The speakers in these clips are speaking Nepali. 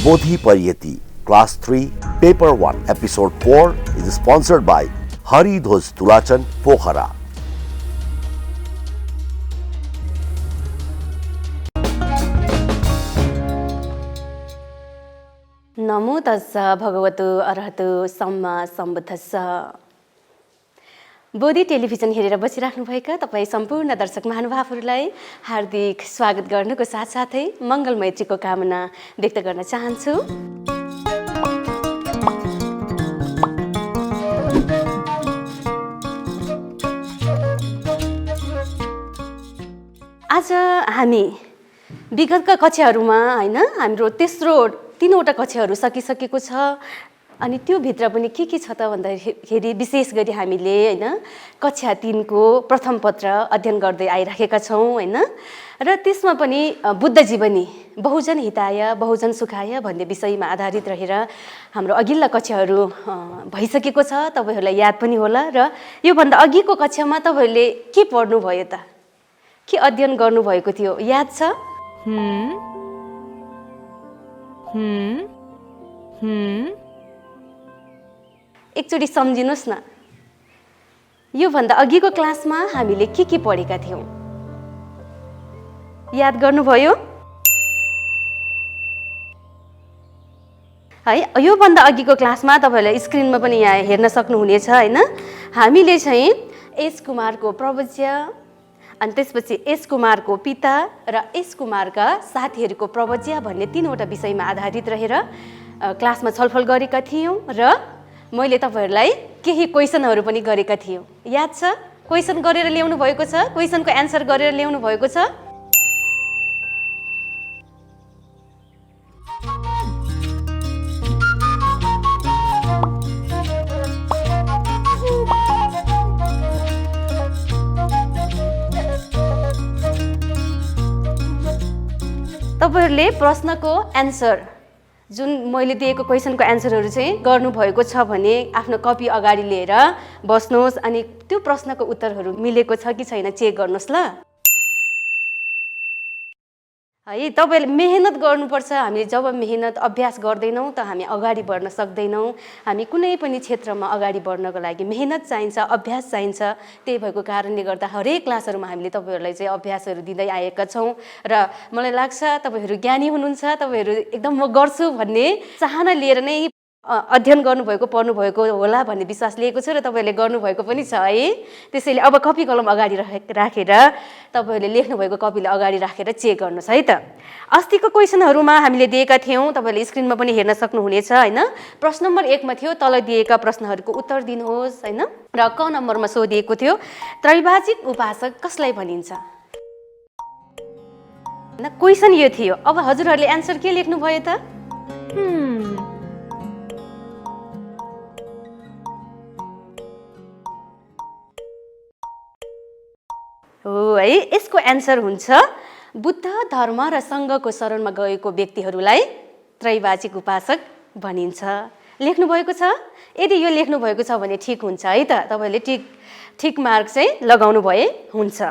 Bodhi Pariyati, Class 3, Paper 1, Episode 4 is sponsored by Hari Dhoj Tulachan, Pokhara. नमो तस्स भगवतो अरहतो सम्मा सम्बुद्धस्स। बोधि टेलिभिजन हेरेर बसिराख्नुभएका तपाईँ सम्पूर्ण दर्शक महानुभावहरूलाई हार्दिक स्वागत गर्नुको साथसाथै मङ्गलमैत्रीको कामना व्यक्त गर्न चाहन्छु। आज हामी विगतका कक्षाहरूमा हैन हाम्रो तेस्रो 3वटा कक्षाहरू सकिसकेको छ अनि त्यो भित्र पनि के छ त भन्दाखेरि विशेष गरी हामीले हैन कक्षा 3 को प्रथम पत्र अध्ययन गर्दै आइराखेका छौं हैन र त्यसमा पनि बुद्ध जीवनी बहुजन हिताय बहुजन सुखाय भन्ने विषयमा आधारित रहेर हाम्रो अघिल्ला कक्षाहरू भइसकेको छ। तपाईहरुलाई याद पनि होला र यो भन्दा अघिको कक्षामा तपाईहरुले के पढ्नु भयो त, के अध्ययन गर्नु भएको थियो याद छ? एकचोटि सम्झिनुस् न, यो भन्दा अघिको क्लासमा हामीले के पढेका थियौं याद गर्नुभयो है? यो भन्दा अघिको क्लासमा तपाईहरुले स्क्रिनमा पनि यहाँ हेर्न सक्नुहुनेछ हैन। हामीले चाहिँ एस कुमारको प्रवज्य अनि त्यसपछि एस कुमारको पिता र एस कुमारका साथीहरूको प्रवज्य भन्ने 3वटा विषयमा आधारित रहेर क्लासमा छलफल गरेका थियौं र मैले तपाईहरुलाई केही क्वेशनहरू पनि गरेका थियौं। याद छ? क्वेशन गरेर ल्याउनु भएको छ? क्वेशनको एन्सर गरेर ल्याउनु भएको छ? तपाईहरुले प्रश्नको एन्सर जुन मैले दिएको क्वेशनको एन्सरहरू चाहिँ गर्नुभएको छ भने आफ्नो कपी अगाडि लिएर बस्नुहोस् अनि त्यो प्रश्नको उत्तरहरू मिलेको छ कि छैन चेक गर्नुहोस् ल है। तपाईले मेहनत गर्नुपर्छ। हामीले जब मेहनत अभ्यास गर्दैनौं त हामी अगाडि बढ्न सक्दैनौं। हामी कुनै पनि क्षेत्रमा अगाडि बढ्नको लागि मेहनत चाहिन्छ, अभ्यास चाहिन्छ। त्यही भएको कारणले गर्दा हरेक क्लासहरुमा हामीले तपाईहरुलाई चाहिँ अभ्यासहरू दिँदै आएका छौं र मलाई लाग्छ तपाईहरु ज्ञानी हुनुहुन्छ। तपाईहरु एकदम म गर्छु भन्ने चाहना लिएर नै अध्ययन गर्नुभएको पढ्नुभएको होला भन्ने विश्वास लिएको छु र तपाईहरुले गर्नुभएको पनि छ है। त्यसैले अब कपी कलम अगाडि राखेर तपाईहरुले लेख्नुभएको कपीले अगाडि राखेर चेक गर्नुस् है त। अस्तिको क्वेशनहरुमा हामीले दिएका थियौं, तपाईहरुले स्क्रिनमा पनि हेर्न सक्नुहुनेछ हैन। प्रश्न नम्बर 1 मा थियो तल दिएका प्रश्नहरुको उत्तर दिनुहोस् हैन र क नम्बरमा सोधिएको थियो त्रैभाजिक उपासक कसलाई भनिन्छ? न क्वेशन यो थियो। अब हजुरहरुले एन्सर के लेख्नु भयो त? हो है, यसको एन्सर हुन्छ बुद्ध धर्म र संघको शरणमा गएको व्यक्तिहरूलाई त्रैभाजिक उपासक भनिन्छ। लेख्नु भएको छ? यदि यो लेख्नु भएको छ भने ठीक हुन्छ है त। तपाईहरुले ठीक मार्क चाहिँ लगाउनु भए हुन्छ।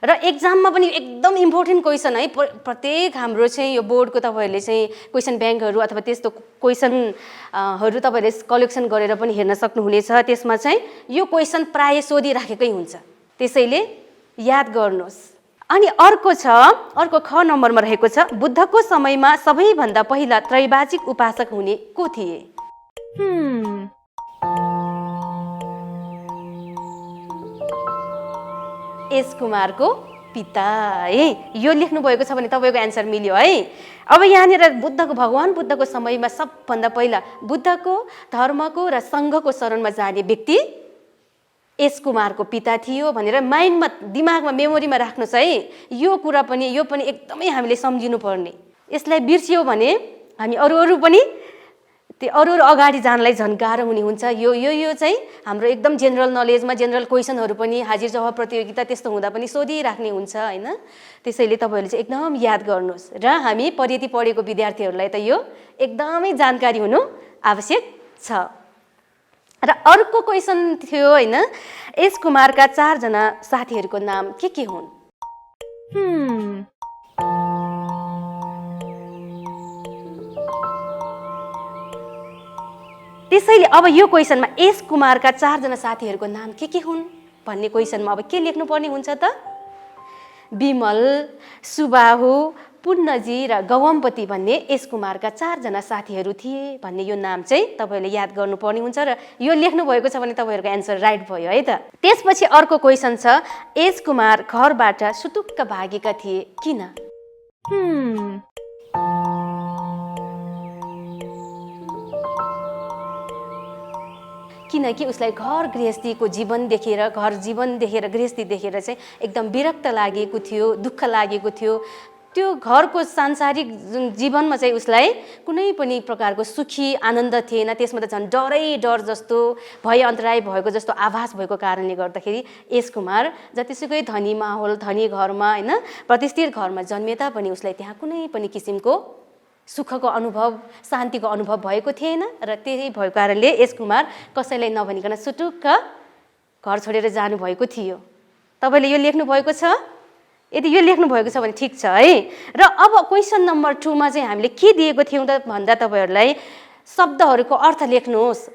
र एक्जाममा पनि एकदम इम्पोर्टेन्ट क्वेशन है। प्रत्येक हाम्रो चाहिँ यो बोर्डको तपाईहरुले चाहिँ क्वेशन ब्याङ्कहरू अथवा त्यस्तो क्वेशनहरू तपाईहरुले कलेक्सन गरेर पनि हेर्न सक्नुहुनेछ। त्यसमा चाहिँ यो क्वेशन प्राय सोधिराखेकै हुन्छ। त्यसैले याद गर्नुहोस्। अनि अर्को ख नम्बरमा रहेको छ बुद्धको समयमा सबैभन्दा पहिला त्रैभाजिक उपासक हुने को थिए? एस कुमारको पिता है। यो लेख्नु भएको छ भने तपाईको एन्सर मिल्यो है। अब यहाँनिर भगवान बुद्धको समयमा सबभन्दा पहिला बुद्धको धर्मको र संघको शरणमा जाने व्यक्ति एस कुमारको पिता थियो भनेर माइन्डमा दिमागमा मेमोरीमा राख्नुस् है। यो पनि एकदमै हामीले सम्झिनु पर्ने। यसलाई बिर्सियो भने हामी अरू पनि त्यो अरू अगाडि जानलाई झन् गाह्रो हुने हुन्छ। यो चाहिँ हाम्रो एकदम जेनरल नलेजमा जेनरल क्वेशनहरू पनि हाजिर जवाब प्रतियोगिता त्यस्तो हुँदा पनि सोधिराख्ने हुन्छ हैन। त्यसैले तपाईहरुले चाहिँ एकदम याद गर्नुहोस् र हामी परियति पढेको विद्यार्थीहरूलाई त यो एकदमै जानकारी हुनु आवश्यक छ। र अर्को क्वेशन थियो हैन, एस कुमारका 4 जना साथीहरूको नाम के हुन्? त्यसैले अब यो क्वेसनमा एस कुमारका 4 जना साथीहरूको नाम के हुन् भन्ने क्वेसनमा अब के लेख्नुपर्ने हुन्छ त? विमल, सुबाहु, पुण्यजी र गौवमपति भन्ने एस कुमारका 4 जना साथीहरू थिए भन्ने यो नाम चाहिँ तपाईँहरूले याद गर्नुपर्ने हुन्छ र यो लेख्नु भएको छ भने तपाईँहरूको एन्सर राइट भयो है त। त्यसपछि अर्को क्वेसन छ, एस कुमार घरबाट सुटुक्क भागेका थिए किन? किनकि उसलाई घर गृहस्थीको जीवन देखेर, घर जीवन देखेर, गृहस्थी देखेर चाहिँ एकदम विरक्त लागेको थियो, दुःख लागेको थियो। त्यो घरको सांसारिक जीवनमा चाहिँ उसलाई कुनै पनि प्रकारको सुखी आनन्द थिएन। त्यसमा त झन् डर जस्तो, भय अन्तराय भएको जस्तो आभास भएको कारणले गर्दाखेरि एस कुमार जतिसुकै धनी माहौल, धनी घरमा होइन, प्रतिष्ठित घरमा जन्मे तापनि उसलाई त्यहाँ कुनै पनि किसिमको सुखको अनुभव, शान्तिको अनुभव भएको थिएन र त्यही भएको कारणले एस कुमार कसैलाई नभनिकन सुटुक्क घर छोडेर जानुभएको थियो। तपाईँले यो लेख्नु भएको छ? यदि यो लेख्नु भएको छ भने ठिक छ है। र अब क्वेसन नम्बर 2 मा चाहिँ हामीले के दिएको थियौँ त भन्दा तपाईँहरूलाई शब्दहरूको अर्थ लेख्नुहोस्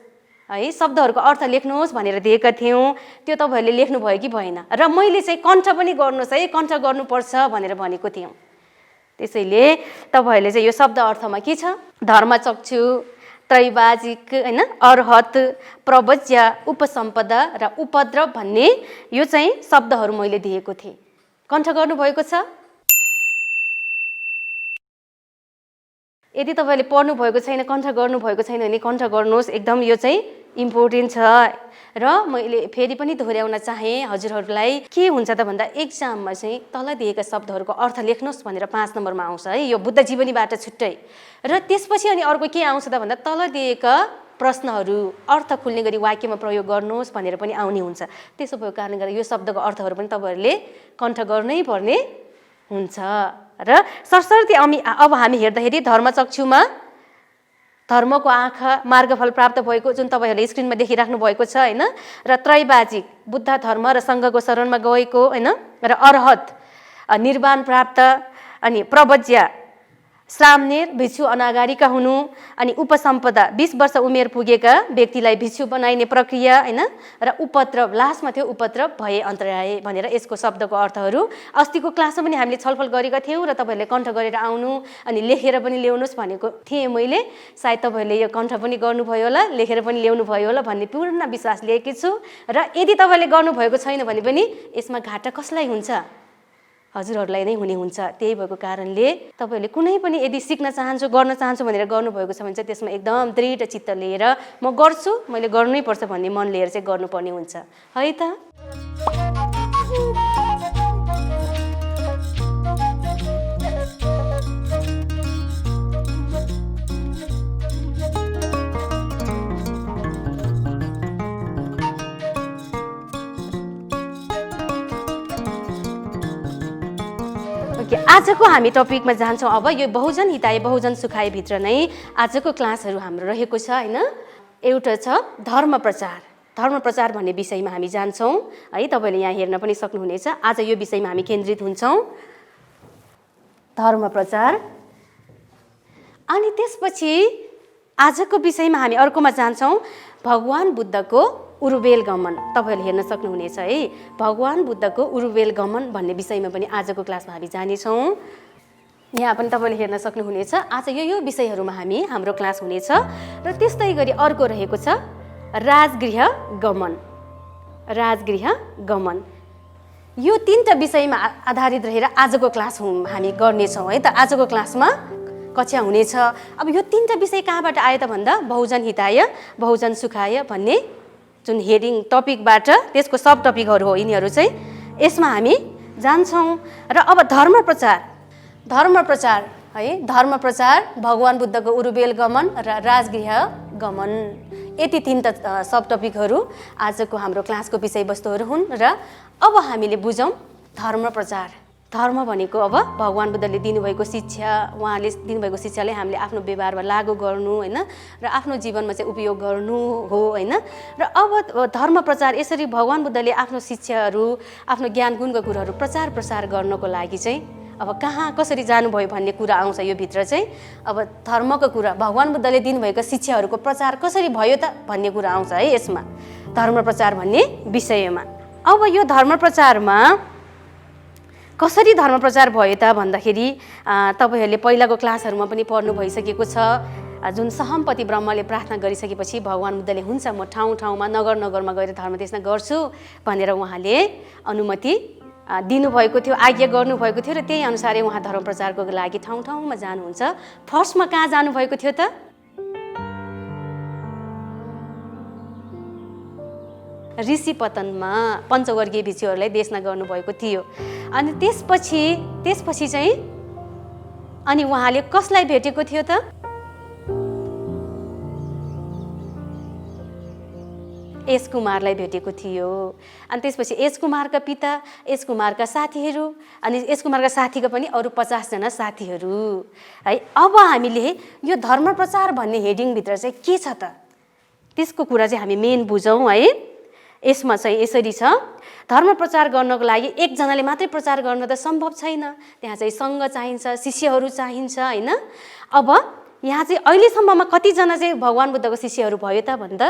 है, शब्दहरूको अर्थ लेख्नुहोस् भनेर दिएका थियौँ। त्यो तपाईँहरूले लेख्नुभयो कि भएन? र मैले चाहिँ कण्ठ पनि गर्नुहोस् है, कण्ठ गर्नुपर्छ भनेर भनेको थियौँ। त्यसैले तपाईँहरूले चाहिँ यो शब्द अर्थमा के छ? धर्मचक्षु, त्रैवाजिक होइन, अर्हत, प्रवज्य, उपसम्पदा र उपद्रव भन्ने यो चाहिँ शब्दहरू मैले दिएको थिएँ। कण्ठ गर्नुभएको छ? यदि तपाईँले पढ्नु भएको छैन, कण्ठ गर्नुभएको छैन भने कण्ठ गर्नुहोस्, एकदम यो चाहिँ इम्पोर्टेन्ट छ। र मैले फेरि पनि दोहोऱ्याउन चाहेँ हजुरहरूलाई, के हुन्छ त भन्दा एक्जाममा चाहिँ तल दिएका शब्दहरूको अर्थ लेख्नुहोस् भनेर 5 नम्बरमा आउँछ है, यो बुद्ध जीवनीबाट छुट्टै। र त्यसपछि अनि अर्को के आउँछ त भन्दा तल दिएका प्रश्नहरू अर्थ खुल्ने गरी वाक्यमा प्रयोग गर्नुहोस् भनेर पनि आउने हुन्छ। त्यसो भएको कारणले गर्दा यो शब्दको अर्थहरू पनि तपाईँहरूले कण्ठ गर्नै पर्ने हुन्छ। र सरसर्ती अब हामी हेर्दाखेरि धर्मचक्षुमा धर्मको आँखा, मार्गफल प्राप्त भएको जुन तपाईँहरूले स्क्रिनमा देखिराख्नु भएको छ होइन, र त्रैवाजिक बुद्ध धर्म र सङ्घको शरणमा गएको होइन, र अर्हत निर्वाण प्राप्त, अनि प्रवज्य श्रामनेर भिक्षु अनागारिका हुनु, अनि उपसम्पदा 20 वर्ष उमेर पुगेका व्यक्तिलाई भिक्षु बनाइने प्रक्रिया होइन, र उपद्रव लास्टमा थियो उपद्रव भए अन्तराय भनेर यसको शब्दको अर्थहरू अस्तिको क्लासमा पनि हामीले छलफल गरेका थियौँ र तपाईँहरूले कण्ठ गरेर आउनु अनि लेखेर पनि ल्याउनुहोस् भनेको थिएँ मैले। सायद तपाईँहरूले यो कण्ठ पनि गर्नुभयो होला, लेखेर पनि ल्याउनु भयो होला भन्ने पूर्ण विश्वास लिएकी छु। र यदि तपाईँले गर्नुभएको छैन भने पनि यसमा घाटा कसलाई हुन्छ? हजुरहरूलाई नै हुने हुन्छ। त्यही भएको कारणले तपाईँहरूले कुनै पनि यदि सिक्न चाहन्छु, गर्न चाहन्छु भनेर गर्नुभएको छ भने चाहिँ त्यसमा एकदम दृढ चित्त लिएर म गर्छु, मैले गर्नै पर्छ भन्ने मन लिएर चाहिँ गर्नुपर्ने हुन्छ है त। आजको हामी टपिकमा जान्छौँ। अब यो बहुजन हिताय बहुजन सुखाय भित्र नै आजको क्लासहरू हाम्रो रहेको छ होइन। एउटा छ धर्म प्रचार। धर्म प्रचार भन्ने विषयमा हामी जान्छौँ है, तपाईँले यहाँ हेर्न पनि सक्नुहुनेछ। आज यो विषयमा हामी केन्द्रित हुन्छौँ, धर्म प्रचार। अनि त्यसपछि आजको विषयमा हामी अर्कोमा जान्छौँ, भगवान बुद्धको उरुवेल गमन। तपाईँहरूले हेर्न सक्नुहुनेछ है, भगवान बुद्धको उरुवेल गमन भन्ने विषयमा पनि आजको क्लासमा हामी जानेछौँ। यहाँ पनि तपाईँले हेर्न सक्नुहुनेछ। आज यो विषयहरूमा हाम्रो क्लास हुनेछ। र त्यस्तै गरी अर्को रहेको छ राजगृह गमन। राजगृह गमन यो 3टा विषयमा आधारित रहेर आजको क्लास हामी गर्नेछौँ है त। आजको क्लासमा कक्षा हुनेछ। अब यो 3टा विषय कहाँबाट आयो त भन्दा बहुजन हिताय बहुजन सुखाय भन्ने जुन हेडिङ टपिकबाट त्यसको सब टपिकहरू हो यिनीहरू चाहिँ। यसमा हामी जान्छौँ। र अब धर्म प्रचार है, धर्म प्रचार, भगवान बुद्धको उरुवेल गमन र राजगृह गमन, यति 3टा सब टपिकहरू आजको हाम्रो क्लासको विषयवस्तुहरू हुन्। र अब हामीले बुझौँ धर्म प्रचार। धर्म भनेको अब भगवान बुद्धले दिनुभएको शिक्षा, उहाँले दिनुभएको शिक्षाले हामीले आफ्नो व्यवहारमा लागू गर्नु होइन, र आफ्नो जीवनमा चाहिँ उपयोग गर्नु हो होइन। र अब धर्म प्रचार यसरी भगवान बुद्धले आफ्नो शिक्षाहरू, आफ्नो ज्ञान गुणका कुराहरू प्रचार प्रसार गर्नको लागि चाहिँ अब कहाँ कसरी जानुभयो भन्ने कुरा आउँछ यो भित्र चाहिँ। अब धर्मको कुरा, भगवान बुद्धले दिनुभएको शिक्षाहरूको प्रचार कसरी भयो त भन्ने कुरा आउँछ है यसमा, धर्म प्रचार भन्ने विषयमा। अब यो धर्म प्रचारमा कसरी धर्म प्रचार भयो त भन्दाखेरि तपाईँहरूले पहिलाको क्लासहरूमा पनि पढ्नु भइसकेको छ। जुन सहमपति ब्रह्मले प्रार्थना गरिसकेपछि भगवान बुद्धले हुन्छ म ठाउँ ठाउँमा नगर नगरमा गएर धर्म देशना गर्छु भनेर उहाँले अनुमति दिनुभएको थियो, आज्ञा गर्नुभएको थियो र त्यही अनुसारै उहाँ धर्म प्रचारको लागि ठाउँ ठाउँमा जानुहुन्छ। फर्स्टमा कहाँ जानुभएको थियो त? ऋषिपतनमा पञ्चवर्गीय भिक्षुहरूलाई देशना गर्नुभएको थियो। अनि त्यसपछि चाहिँ अनि उहाँले कसलाई भेटेको थियो त? एस कुमारलाई भेटेको थियो। अनि त्यसपछि एस कुमारका पिता, एस कुमारका साथीहरू, अनि एस कुमारका साथीका पनि अरू 50 जना साथीहरू है। अब हामीले यो धर्म प्रचार भन्ने हेडिङभित्र चाहिँ के छ त त्यसको कुरा चाहिँ हामी मेन बुझौँ है। यसमा चाहिँ यसरी छ, धर्म प्रचार गर्नको लागि एकजनाले मात्रै प्रचार गर्न त सम्भव छैन, त्यहाँ चाहिँ सङ्घ चाहिन्छ, शिष्यहरू चाहिन्छ होइन। अब यहाँ चाहिँ अहिलेसम्ममा कतिजना चाहिँ भगवान बुद्धको शिष्यहरू भयो त भन्दा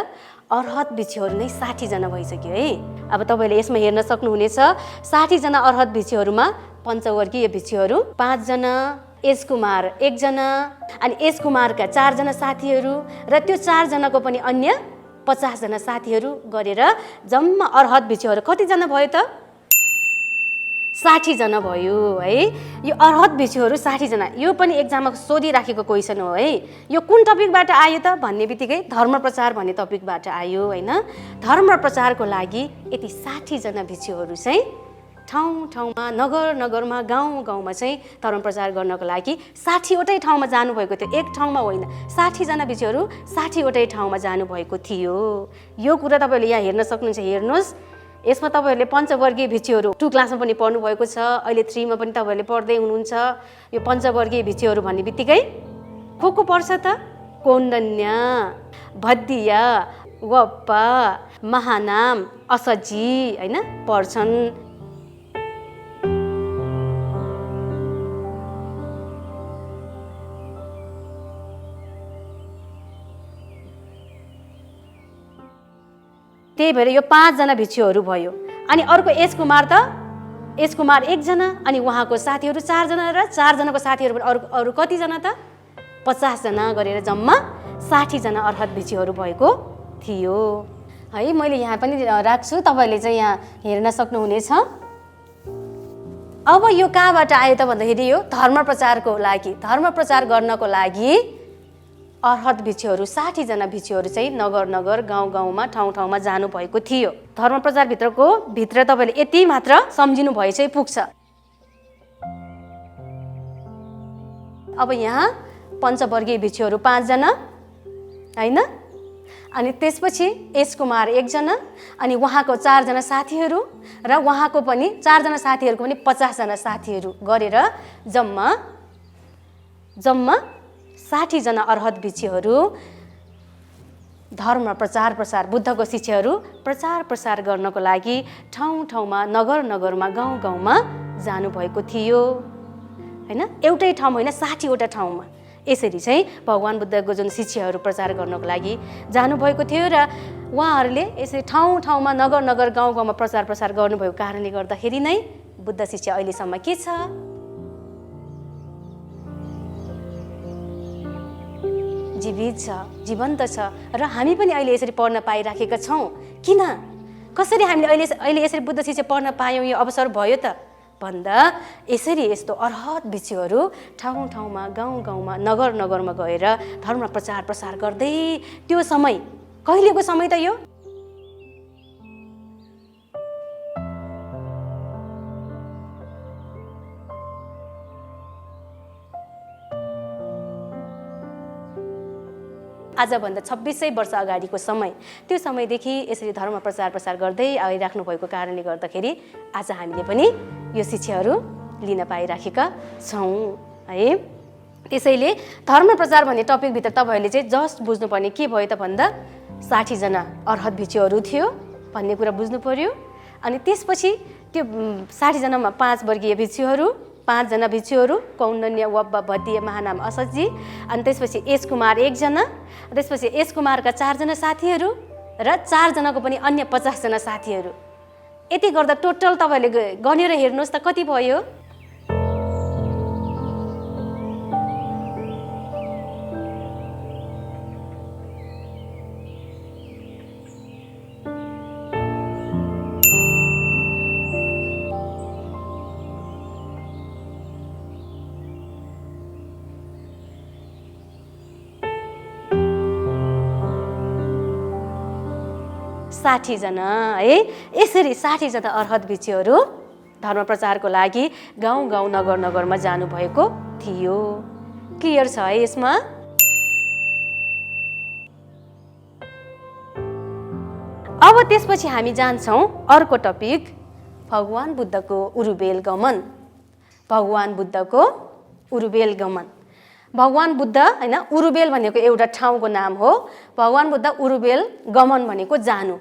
अर्हत भिक्षुहरू नै 60 जना भइसक्यो है। अब तपाईँले यसमा हेर्न सक्नुहुनेछ 60 जना अर्हत भिक्षुहरूमा पञ्चवर्गीय भिक्षुहरू 5 जना, एस कुमार 1 जना, अनि एस कुमारका 4 जना साथीहरू र त्यो 4 जनाको पनि अन्य 50 जना साथीहरू गरेर जम्मा अर्हत भिक्षुहरू कतिजना भयो त? 60 जना भयो है। यो अर्हत भिक्षुहरू 60 जना, यो पनि एक्जाममा सोधिराखेको क्वेसन हो है। यो कुन टपिकबाट आयो त भन्ने बित्तिकै धर्म प्रचार भन्ने टपिकबाट आयो होइन। धर्म प्रचारको लागि यति 60 जना भिक्षुहरू चाहिँ ठाउँ ठाउँमा, नगर नगरमा, गाउँ गाउँमा चाहिँ धर्म प्रचार गर्नको लागि 60 वटै ठाउँमा जानुभएको थियो। एक ठाउँमा होइन, 60 जना भिक्षुहरू 60 वटै ठाउँमा जानुभएको थियो। यो कुरा तपाईँहरूले यहाँ हेर्न सक्नुहुन्छ। हेर्नुहोस्, यसमा तपाईँहरूले पञ्चवर्गीय भिक्षुहरू 2 क्लासमा पनि पढ्नु भएको छ, अहिले 3 मा पनि तपाईँहरूले पढ्दै हुनुहुन्छ। यो पञ्चवर्गीय भिक्षुहरू भन्ने बित्तिकै को पर्छ त? कौण्डन्य, भद्दिया, वप्पा, महानाम, असजी होइन पर्छन्। त्यही भएर यो 5 जना भिक्षुहरू भयो। अनि अर्को एस कुमार त, एस कुमार 1 जना, अनि उहाँको साथीहरू 4 जना र 4 जनाको साथीहरू पनि अरू कति जना त? 50 जना गरेर जम्मा 60 जना अर्हत भिक्षुहरू भएको थियो है। मैले यहाँ पनि राख्छु, तपाईँले चाहिँ यहाँ हेर्न सक्नुहुनेछ। अब यो कहाँबाट आयो त भन्दाखेरि यो धर्म प्रचारको लागि, धर्म प्रचार गर्नको लागि अर्हत भिक्षुहरू 60 जना भिक्षुहरू चाहिँ नगर नगर, गाउँ गाउँमा, ठाउँ ठाउँमा जानुभएको थियो। धर्म प्रचार भित्र तपाईँले यति मात्र सम्झिनु भए चाहिँ पुग्छ। अब यहाँ पञ्चवर्गीय भिक्षुहरू 5 जना होइन, अनि त्यसपछि एस कुमार 1 जना, अनि उहाँको 4 जना साथीहरू र उहाँको पनि 4 जना साथीहरूको पनि 50 जना साथीहरू गरेर जम्मा 60 जना अर्हत भिक्षुहरू धर्म प्रचार बुद्धको शिक्षाहरू प्रचार गर्नको लागि ठाउँ ठाउँमा, नगर नगरमा, गाउँ गाउँमा जानुभएको थियो होइन। एउटै ठाउँ होइन, 60 वटा ठाउँमा यसरी चाहिँ भगवान बुद्धको जुन शिक्षाहरू प्रचार गर्नको लागि जानुभएको थियो। र उहाँहरूले यसरी ठाउँ ठाउँमा, नगर नगर, गाउँ गाउँमा प्रचार गर्नुभएको कारणले गर्दाखेरि नै बुद्ध शिक्षा अहिलेसम्म के छ? जीवित छ, जीवन्त छ र हामी पनि अहिले यसरी पढ्न पाइराखेका छौँ। किन? कसरी हामीले अहिले यसरी बुद्ध शिक्षा पढ्न पायौँ? यो अवसर भयो त भन्दा यसरी यस्तो अर्हत भिक्षुहरू ठाउँ ठाउँमा, गाउँ गाउँमा, नगर नगरमा गएर धर्म प्रचार गर्दै, त्यो समय कहिलेको समय त यो? आजभन्दा 2600 वर्ष अगाडिको समय, त्यो समयदेखि यसरी धर्म प्रचार गर्दै आइराख्नु भएको कारणले गर्दाखेरि आज हामीले पनि यो शिक्षाहरू लिन पाइराखेका छौँ है। त्यसैले धर्म प्रचार भन्ने टपिकभित्र तपाईँहरूले चाहिँ जस्ट बुझ्नुपर्ने के भयो त भन्दा 60 जना अर्हत भिक्षुहरू थियो भन्ने कुरा बुझ्नु पर्यो। अनि त्यसपछि त्यो 60 जनामा 5 वर्गीय भिक्षुहरू 5 जना भिक्षुहरू, कौण्डन्य, वब्बा, भद्दिय, महानाम, असजी, अनि त्यसपछि एस कुमार 1 जना, त्यसपछि एस कुमारका 4 जना साथीहरू र 4 जनाको पनि अन्य 50 जना साथीहरू। यति गर्दा टोटल तपाईँहरूले गनेर हेर्नुहोस् त कति भयो? साठी जना है। यसरी 60 जना अर्हत भिक्षुहरू धर्म प्रचारको लागि गाउँ गाउँ नगर नगरमा जानुभएको थियो। क्लियर छ है यसमा? अब त्यसपछि हामी जान्छौँ अर्को टपिक, भगवान बुद्धको उरुवेल गमन। भगवान बुद्धको उरुवेल गमन। भगवान बुद्ध हैन, उरुवेल भनेको एउटा ठाउँको नाम हो। भगवान बुद्ध, उरुवेल, गमन भनेको जानु।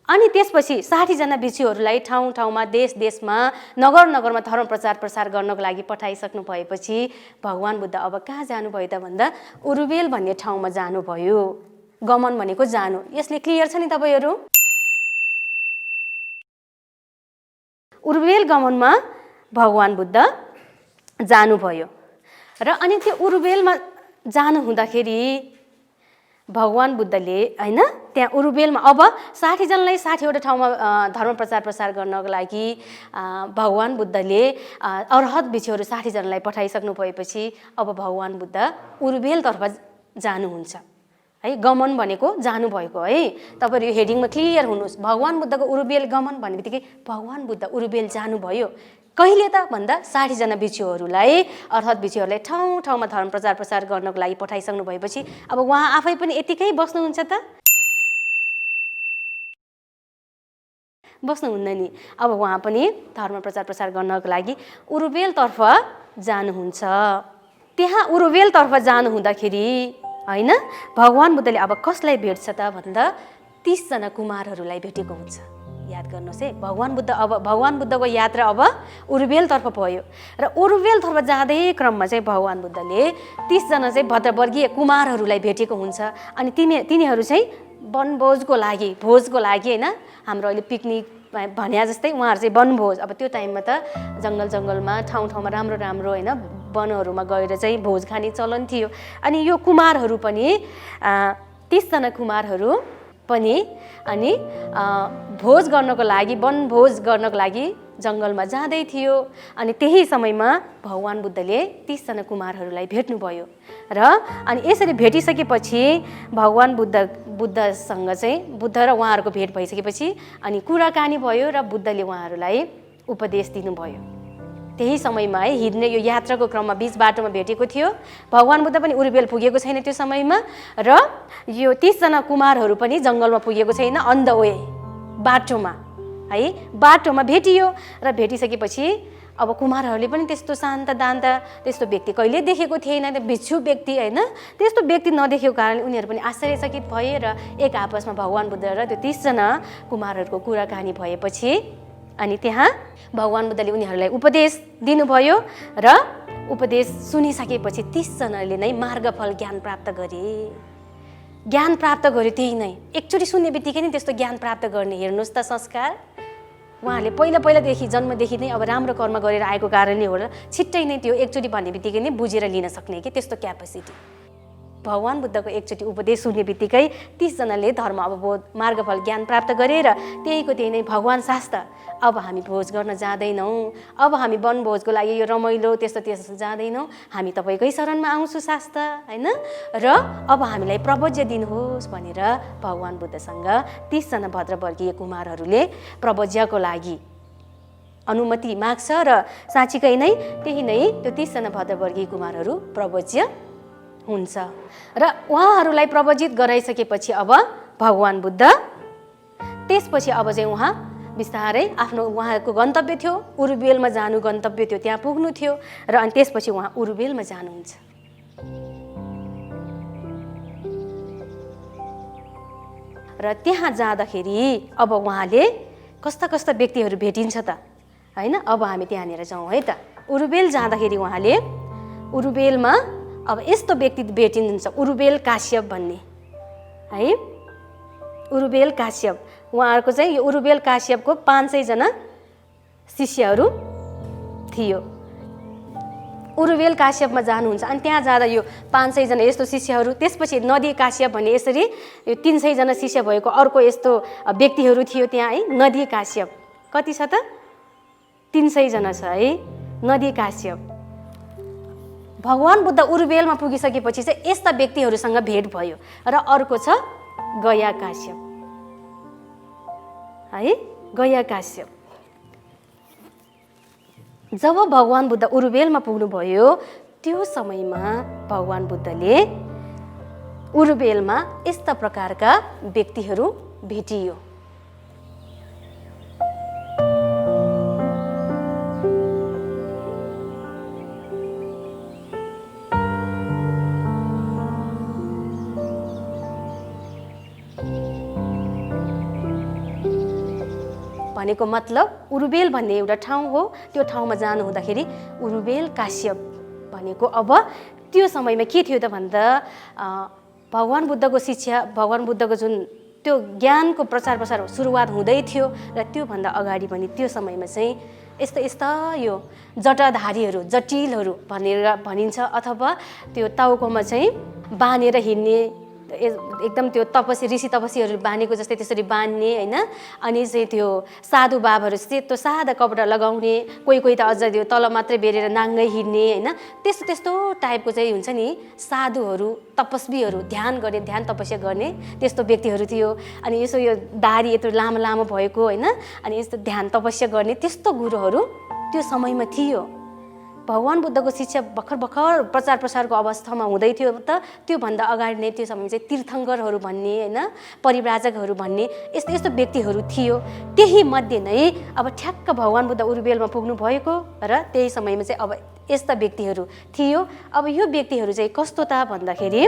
अनि त्यसपछि 60 जना भिक्षुहरूलाई ठाउँ ठाउँमा, देश देशमा, नगर नगरमा धर्म प्रचार गर्नको लागि पठाइसक्नु भएपछि भगवान बुद्ध अब कहाँ जानुभयो त भन्दा उरुवेल भन्ने ठाउँमा जानुभयो। गमन भनेको जानु। यसले क्लियर छ नि तपाईँहरू? उरुवेल गमनमा भगवान बुद्ध जानुभयो र अनि त्यो उरुवेलमा जानु हुँदाखेरि भगवान बुद्धले हैन त्यहाँ उरुवेलमा अब 60 जनालाई 60 वटा ठाउँमा धर्म प्रचार गर्नको लागि भगवान बुद्धले अर्हत भिक्षुहरू 60 जनालाई पठाइसक्नु भएपछि अब भगवान बुद्ध उरुवेलतर्फ जानुहुन्छ है। गमन भनेको जानु भएको है। तपाईहरु यो हेडिङमा क्लियर हुनुहोस्। भगवान बुद्धको उरुवेल गमन भन्ने बित्तिकै भगवान बुद्ध उरुवेल जानुभयो। कहिले त भन्दा 60 जना भिक्षुहरूलाई, अर्थात् भिक्षुहरूलाई ठाउँ ठाउँमा धर्म प्रचार गर्नको लागि पठाइसक्नु भएपछि अब उहाँ आफै पनि यतिकै बस्नुहुन्छ त? बस्नुहुन्न नि। अब उहाँ पनि धर्म प्रचार गर्नको लागि उरुवेलतर्फ जानुहुन्छ। त्यहाँ उरुवेलतर्फ जानु हुँदाखेरि हैन भगवान बुद्धले अब कसलाई भेट्छ त भन्दा 30 जना कुमारहरूलाई भेटेको हुन्छ। याद गर्नुहोस् है, भगवान बुद्धको यात्रा अब उरुवेलतर्फ भयो र उरुवेलतर्फ जाँदै क्रममा चाहिँ भगवान बुद्धले 30 जना चाहिँ भद्रवर्गीय कुमारहरूलाई भेटेको हुन्छ। अनि तिनीहरू चाहिँ वनभोजको लागि हैन, हाम्रो अहिले पिकनिक भन्या जस्तै उहाँहरू चाहिँ वनभोज। अब त्यो टाइममा त जङ्गलमा ठाउँमा राम्रो हैन वनहरूमा गएर चाहिँ भोज खाने चलन थियो। अनि यो कुमारहरू पनि 30 जना कुमारहरू पनि अनि भोज गर्नको लागि, वनभोज गर्नको लागि जङ्गलमा जाँदै थियो। अनि त्यही समयमा भगवान बुद्धले 30 जना कुमारहरूलाई भेट्नुभयो र अनि यसरी भेटिसकेपछि भगवान बुद्धसँग चाहिँ बुद्ध र उहाँहरूको भेट भइसकेपछि अनि कुराकानी भयो र बुद्धले उहाँहरूलाई उपदेश दिनुभयो। त्यही समयमा है हिँड्ने यो यात्राको क्रममा बीच बाटोमा भेटेको थियो। भगवान बुद्ध पनि उरुवेल पुगेको छैन त्यो समयमा र यो 30 जना कुमारहरू पनि जङ्गलमा पुगेको छैन। अन द वे बाटोमा है, बाटोमा भेटियो र भेटिसकेपछि अब कुमारहरूले पनि त्यस्तो शान्त दान्त त्यस्तो व्यक्ति कहिले देखेको थिएन, भिक्षु व्यक्ति हैन, त्यस्तो व्यक्ति नदेखेको कारणले उनीहरू पनि आश्चर्यचकित भए र एक आपसमा भगवान बुद्ध र त्यो 30 जना कुमारहरूको कुराकानी भएपछि अनि त्यहाँ भगवान बुद्धले उनीहरूलाई उपदेश दिनुभयो र उपदेश सुनिसकेपछि 30 जनाले नै मार्गफल ज्ञान प्राप्त गरे। ज्ञान प्राप्त गर्यो त्यही नै। एकचोटि सुन्ने बित्तिकै नै त्यस्तो ज्ञान प्राप्त गर्ने। हेर्नुहोस् त संस्कार। उहाँहरूले पहिलादेखि जन्मदेखि नै अब राम्रो कर्म गरेर आएको कारणले होला छिट्टै नै त्यो एकचोटि भन्ने बित्तिकै नै बुझेर लिन सक्ने कि त्यस्तो क्यापेसिटी। भगवान बुद्धको एकचोटि उपदेश सुन्ने बित्तिकै 30 जनाले धर्म अवबोध मार्गफल ज्ञान प्राप्त गरेर त्यहीको त्यही नै भगवान शास्त्र अब हामी भोज गर्न जाँदैनौँ, अब हामी वनभोजको लागि यो रमाइलो त्यस्तो जाँदैनौँ, हामी तपाईँकै शरणमा आउँछु शास्त्र हैन, र अब हामीलाई प्रवज्य दिनुहोस् भनेर भगवान बुद्धसँग 30 जना भद्रवर्गीय कुमारहरूले प्रवज्यको लागि अनुमति माग्छ र साँच्चीकै नै त्यही नै त्यो 30 जना भद्रवर्गीय कुमारहरू प्रवज्य हुन्छ र उहाँहरूलाई प्रवजित गराइसकेपछि अब भगवान बुद्ध त्यसपछि अब चाहिँ उहाँ बिस्तारै आफ्नो उहाँको गन्तव्य थियो उरुवेलमा जानु, गन्तव्य थियो त्यहाँ पुग्नु थियो र अनि त्यसपछि उहाँ उरुवेलमा जानुहुन्छ। र त्यहाँ जाँदाखेरि अब उहाँले कस्ता व्यक्तिहरू भेटिन्छ त होइन। अब हामी त्यहाँनिर जाउँ है त। उरुबेल जाँदाखेरि उहाँले उरुबेलमा अब यस्तो व्यक्ति भेटिनुहुन्छ, उरुबेल काश्यप भन्ने है। उरुबेल काश्यप, उहाँहरूको चाहिँ यो उरुबेल काश्यपको 500 जना शिष्यहरू थियो। उरुबेल काश्यपमा जानुहुन्छ अनि त्यहाँ जाँदा यो 500 जना यस्तो शिष्यहरू, त्यसपछि नदी काश्यप भन्ने यसरी यो 300 जना शिष्य भएको अर्को यस्तो व्यक्तिहरू थियो त्यहाँ है। नदी काश्यप कति छ त? 300 जना छ है नदी काश्यप। भगवान बुद्ध उरुबेलमा पुगिसकेपछि चाहिँ यस्ता व्यक्तिहरूसँग भेट भयो र अर्को छ गया काश्यप है। गया काश्यप जब भगवान बुद्ध उरुबेलमा पुग्नुभयो त्यो समयमा भगवान बुद्धले उरुबेलमा यस्ता प्रकारका व्यक्तिहरू भेटियो। भनेको मतलब उरुबेल भन्ने एउटा ठाउँ हो। त्यो ठाउँमा जानु हुँदाखेरि उरुबेल काश्यप भनेको अब त्यो समयमा के थियो त भन्दा भगवान बुद्धको शिक्षा, भगवान बुद्धको जुन त्यो ज्ञानको प्रचार प्रसार सुरुवात हुँदै थियो र त्योभन्दा अगाडि पनि त्यो समयमा चाहिँ यस्ता यस्ता यो जटाधारीहरू, जटिलहरू भनेर भनिन्छ, अथवा त्यो टाउकोमा चाहिँ बाँधेर हिँड्ने एकदम त्यो ऋषि तपस्वीहरू बाँधेको जस्तै त्यसरी बाँध्ने होइन। अनि चाहिँ त्यो साधु बाबाहरू सेतो सादा कपडा लगाउने, कोही कोही त अझ त्यो तल मात्रै बेरेर नाङ्गै हिँड्ने होइन। त्यस्तो त्यस्तो टाइपको चाहिँ हुन्छ नि साधुहरू, तपस्वीहरू, ध्यान गर्ने, ध्यान तपस्या गर्ने त्यस्तो व्यक्तिहरू थियो। अनि यसो यो दाढी यत्रो लामो लामो भएको होइन, अनि यस्तो ध्यान तपस्या गर्ने त्यस्तो गुरुहरू त्यो समयमा थियो। भगवान बुद्धको शिक्षा भर्खर भर्खर प्रचार प्रसारको अवस्थामा हुँदै थियो त त्योभन्दा अगाडि नै त्यो समयमा चाहिँ तीर्थङ्करहरू भन्ने होइन, परिव्राजकहरू भन्ने यस्तो यस्तो व्यक्तिहरू थियो। त्यही मध्ये नै अब ठ्याक्क भगवान बुद्ध उरुबेलमा पुग्नु भएको र त्यही समयमा चाहिँ अब यस्ता व्यक्तिहरू थियो। अब यो व्यक्तिहरू चाहिँ कस्तो त भन्दाखेरि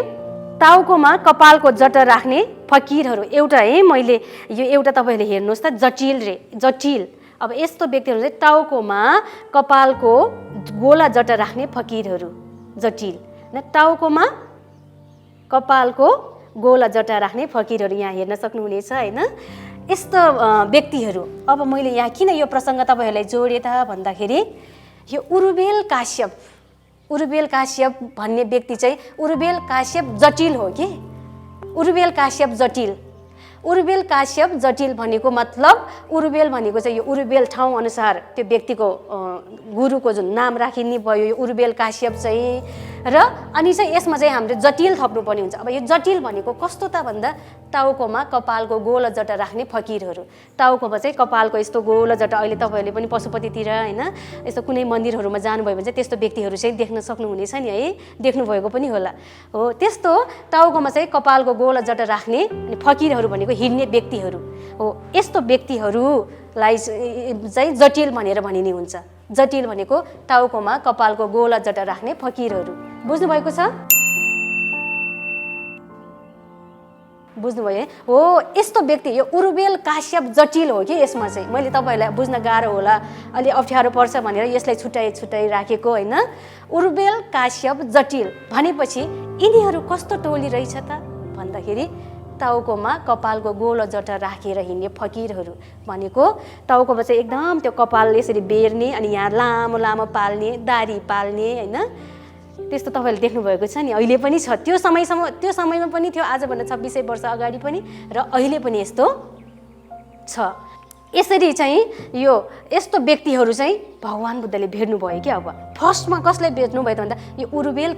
टाउकोमा कपालको जटा राख्ने फकिरहरू एउटा है। मैले यो एउटा तपाईँहरूले हेर्नुहोस् त जटिल। अब यस्तो व्यक्तिहरू चाहिँ टाउकोमा कपालको गोला जटा राख्ने फकिरहरू जटिल, टाउकोमा कपालको गोला जटा राख्ने फकिरहरू यहाँ हेर्न सक्नुहुनेछ होइन। यस्तो व्यक्तिहरू अब मैले यहाँ किन यो प्रसङ्ग तपाईँहरूलाई जोडेँ त भन्दाखेरि यो उरुबेल काश्यप भन्ने व्यक्ति चाहिँ उरुबेल काश्यप जटिल हो कि। उरुबेल काश्यप जटिल भनेको मतलब उरुबेल भनेको चाहिँ यो उरुबेल ठाउँ अनुसार त्यो व्यक्तिको गुरुको जुन नाम राखिने भयो यो उरुबेल काश्यप चाहिँ। र अनि चाहिँ यसमा चाहिँ हामीले जटिल थप्नुपर्ने हुन्छ। अब यो जटिल भनेको कस्तो त भन्दा टाउकोमा कपालको गोल जटा राख्ने फकिरहरू, टाउकोमा चाहिँ कपालको यस्तो गोल जटा, अहिले तपाईँहरूले पनि पशुपतितिर होइन यस्तो कुनै मन्दिरहरूमा जानुभयो भने चाहिँ त्यस्तो व्यक्तिहरू चाहिँ देख्न सक्नुहुनेछ नि है, देख्नुभएको पनि होला हो। त्यस्तो टाउकोमा चाहिँ कपालको गोल जटा राख्ने अनि फकिरहरू भनेको हिँड्ने व्यक्तिहरू हो। यस्तो व्यक्तिहरूलाई चाहिँ जटिल भनेर भनिने हुन्छ। जटिल भनेको टाउकोमा कपालको गोला जटा राख्ने फकिरहरू। बुझ्नुभएको छ? बुझ्नुभयो है? हो, यस्तो व्यक्ति यो उरुबेल काश्यप जटिल हो कि। यसमा चाहिँ मैले तपाईँहरूलाई बुझ्न गाह्रो होला, अलि अप्ठ्यारो पर्छ भनेर यसलाई छुट्टाइ राखेको होइन। उरुबेल काश्यप जटिल भनेपछि यिनीहरू कस्तो टोली रहेछ त भन्दाखेरि टाउकोमा कपालको गोलो जटा राखेर हिँड्ने फकिरहरू भनेको टाउकोमा चाहिँ एकदम त्यो कपाल यसरी बेर्ने अनि यहाँ लामो लामो पाल्ने, दाढी पाल्ने होइन। त्यस्तो तपाईँहरूले देख्नुभएको छ नि, अहिले पनि छ। त्यो समयमा पनि थियो, आजभन्दा 2600 वर्ष अगाडि पनि, र अहिले पनि यस्तो छ। यसरी चाहिँ यस्तो व्यक्तिहरू चाहिँ भगवान बुद्धले भेट्नुभयो कि। अब फर्स्टमा कसले भेट्नुभयो भन्दा यो उरुबेल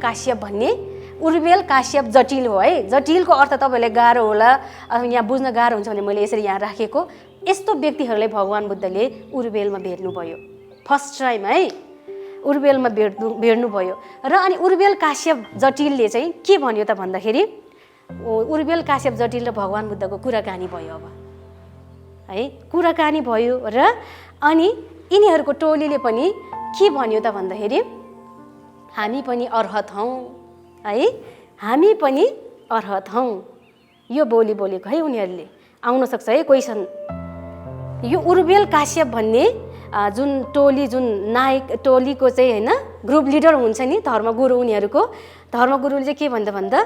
काश्यप जटिल हो है। जटिलको अर्थ तपाईँलाई गाह्रो होला, यहाँ बुझ्न गाह्रो हुन्छ भने मैले यसरी यहाँ राखेको। यस्तो व्यक्तिहरूलाई भगवान बुद्धले उरुबेलमा भेट्नुभयो फर्स्ट टाइम है, उरुबेलमा भेट्नुभयो। र अनि उरुबेल काश्यप जटिलले चाहिँ के भन्यो त भन्दाखेरि उरुबेल काश्यप जटिल र भगवान बुद्धको कुराकानी भयो अब है, कुराकानी भयो। र अनि यिनीहरूको टोलीले पनि के भन्यो त भन्दाखेरि हामी पनि अर्हत हौँ है, हामी पनि अर्हत हौँ। यो बोली बोलेको है उनीहरूले। आउन सक्छ है क्वेसन। यो उरुबेल काश्यप भन्ने जुन टोली जुन नायक टोलीको चाहिँ होइन ग्रुप लिडर हुन्छ नि धर्मगुरु उनीहरूको धर्मगुरुले चाहिँ के भन्दा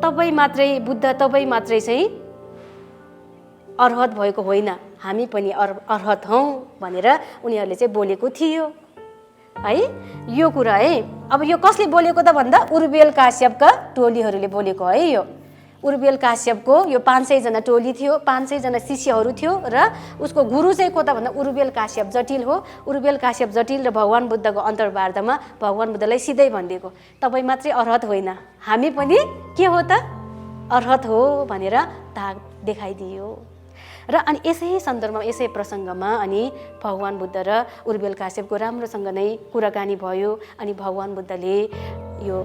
तपाईँ मात्रै बुद्ध तपाईँ मात्रै चाहिँ अर्हत भएको होइन हामी पनि अर्हत हौँ भनेर उनीहरूले चाहिँ बोलेको थियो है यो कुरा है। अब यो कसले बोलेको त भन्दा उर्बेल काश्यपका टोलीहरूले बोलेको है। यो उर्बेल काश्यपको यो 500 जना टोली थियो, 500 जना शिष्यहरू थियो र उसको गुरु चाहिँ को त भन्दा उर्बेल काश्यप जटिल हो। उर्बेल काश्यप जटिल र भगवान बुद्धको अन्तर्वार्तामा भगवान बुद्धलाई सिधै भनिदिएको तपाईँ मात्रै अर्हत होइन हामी पनि के हो त अर्हत हो भनेर धाक देखाइदियो। र अनि यसै सन्दर्भमा यसै प्रसङ्गमा अनि भगवान बुद्ध र उर्बेल काश्यपको राम्रोसँग नै कुराकानी भयो अनि भगवान बुद्धले यो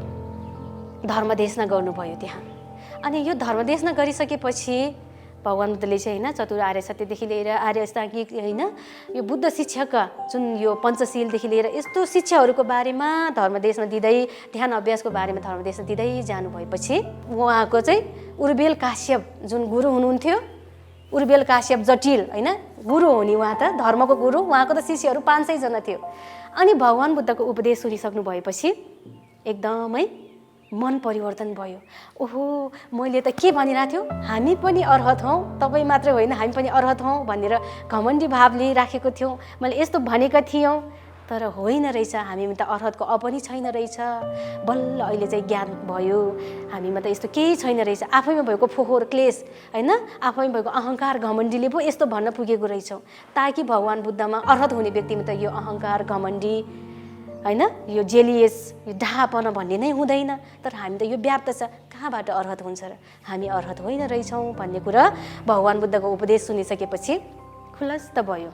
धर्मदेशना गर्नुभयो त्यहाँ। अनि यो धर्मदेशना गरिसकेपछि भगवान बुद्धले चाहिँ होइन चतुर आर्य सत्यदेखि लिएर आर्य अष्टाङ्गिक होइन यो बुद्ध शिक्षाका जुन यो पञ्चशीलदेखि लिएर यस्तो शिक्षाहरूको बारेमा धर्मदेशमा दिँदै ध्यान अभ्यासको बारेमा धर्मदेशमा दिँदै जानुभएपछि उहाँको चाहिँ उर्बेल काश्यप जुन गुरु हुनुहुन्थ्यो उर्बेल काश्यप जटिल होइन गुरु हो नि उहाँ त धर्मको गुरु उहाँको त शिष्यहरू 500 जना थियो। अनि भगवान बुद्धको उपदेश सुनिसक्नु भएपछि एकदमै मन परिवर्तन भयो। ओहो मैले त के भनिरहेको थियो हामी पनि अर्हत हौँ तपाईँ मात्रै होइन हामी पनि अर्हत हौँ भनेर घमण्डी भावले राखेको थियौँ मैले यस्तो भनेका थियौँ तर होइन रहेछ हामीमा त अर्हतको पनि छैन रहेछ। बल्ल अहिले चाहिँ ज्ञान भयो हामीमा त यस्तो केही छैन रहेछ आफैमा भएको फोहोर क्लेश होइन आफैमा भएको अहङ्कार घमण्डीले पो यस्तो भन्न पुगेको रहेछौँ ताकि भगवान बुद्धमा अर्हत हुने व्यक्तिमा त यो अहङ्कार घमण्डी होइन यो जेलियस यो डाहापना भन्ने नै हुँदैन। तर हामी त यो व्याप्त छ कहाँबाट अर्हत हुन्छ र हामी अर्हत होइन रहेछौँ भन्ने कुरा भगवान बुद्धको उपदेश सुनिसकेपछि खुलस्त भयो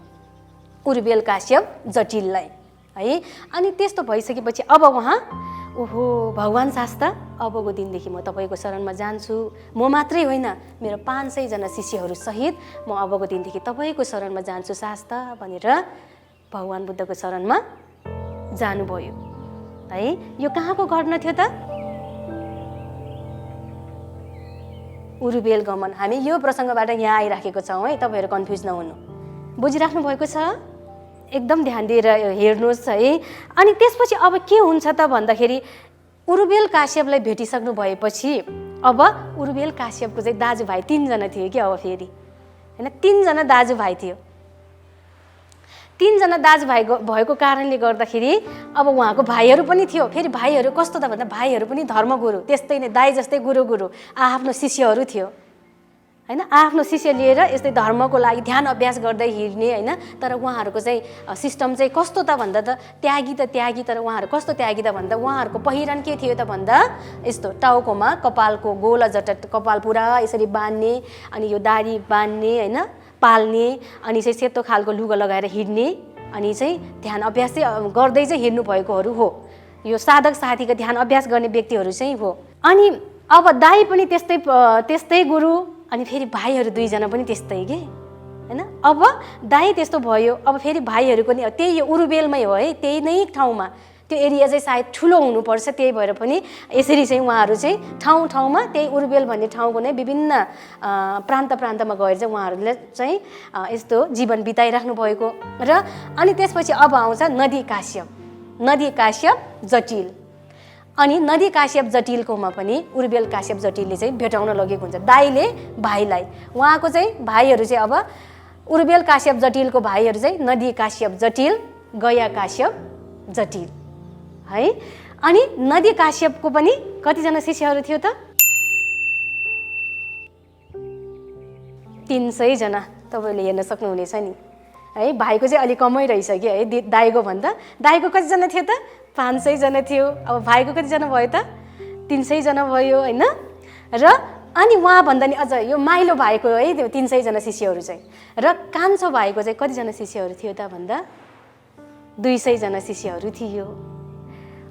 उर्बेल काश्यप जटिललाई है। अनि त्यस्तो भइसकेपछि अब उहाँ ओहो भगवान शास्ता अबको दिनदेखि म तपाईँको शरणमा जान्छु म मात्रै होइन मेरो 500 जना शिष्यहरू सहित म अबको दिनदेखि तपाईँको शरणमा जान्छु शास्ता भनेर भगवान बुद्धको शरणमा जानुभयो है। यो कहाँको घटना थियो त उर्बेल गमन। हामी यो प्रसङ्गबाट यहाँ आइराखेको छौँ है तपाईँहरू कन्फ्युज नहुनु बुझिराख्नु भएको छ एकदम ध्यान दिएर हेर्नुहोस् है। अनि त्यसपछि अब के हुन्छ त भन्दाखेरि उर्बेल काश्यपलाई भेटिसक्नु भएपछि अब उर्बेल काश्यपको चाहिँ दाजुभाइ 3 जना थियो कि अब फेरि होइन 3 जना दाजुभाइ थियो। 3 जना दाजुभाइ भएको कारणले गर्दाखेरि अब उहाँको भाइहरू पनि थियो। फेरि भाइहरू कस्तो त भन्दा भाइहरू पनि धर्मगुरु त्यस्तै नै दाइ जस्तै गुरु आफ्नो शिष्यहरू थियो होइन आफ्नो शिष्य लिएर यस्तै धर्मको लागि ध्यान अभ्यास गर्दै हिँड्ने होइन। तर उहाँहरूको चाहिँ सिस्टम चाहिँ कस्तो त भन्दा त त्यागी तर उहाँहरू कस्तो त्यागी त भन्दा उहाँहरूको पहिरन के थियो त भन्दा यस्तो टाउकोमा कपालको गोला जटा कपाल पुरा यसरी बान्ने अनि यो दाढी बान्ने होइन पाल्ने अनि चाहिँ सेतो खालको लुगा लगाएर हिँड्ने अनि चाहिँ ध्यान अभ्यास चाहिँ गर्दै चाहिँ हिँड्नु भएकोहरू हो। यो साधक साथीको ध्यान अभ्यास गर्ने व्यक्तिहरू चाहिँ हो। अनि अब दाई पनि त्यस्तै गुरु अनि फेरि भाइहरू 2 जना पनि त्यस्तै के होइन। अब दाई त्यस्तो भयो अब फेरि भाइहरू पनि त्यही यो उर्बेलमै हो है त्यही नै ठाउँमा त्यो एरिया चाहिँ सायद ठुलो हुनुपर्छ त्यही भएर पनि यसरी चाहिँ उहाँहरू चाहिँ ठाउँमा त्यही उर्बेल भन्ने ठाउँको नै विभिन्न प्रान्तमा गएर चाहिँ उहाँहरूले चाहिँ यस्तो जीवन बिताइराख्नु भएको र अनि त्यसपछि अब आउँछ नदी काश्यप जटिल। अनि नदी काश्यप जटिलकोमा पनि उर्बेल काश्यप जटिलले चाहिँ भेटाउन लगेको हुन्छ दाइले भाइलाई। उहाँको चाहिँ भाइहरू चाहिँ अब उर्बेल काश्यप जटिलको भाइहरू चाहिँ नदी काश्यप जटिल गया काश्यप जटिल है। अनि नदी काश्यपको पनि कतिजना शिष्यहरू थियो त 300 जना तपाईँले हेर्न सक्नुहुनेछ नि है। भाइको चाहिँ अलिक कमै रहेछ कि है दाइको भन्दा। दाइको कतिजना थियो त 500 जना थियो। अब भाइको कतिजना भयो त 300 जना भयो होइन। र अनि उहाँभन्दा नि अझ यो माइलो भाइको है त्यो 300 जना शिष्यहरू चाहिँ र कान्छो भाइको चाहिँ कतिजना शिष्यहरू थियो त भन्दा 200 जना शिष्यहरू थियो।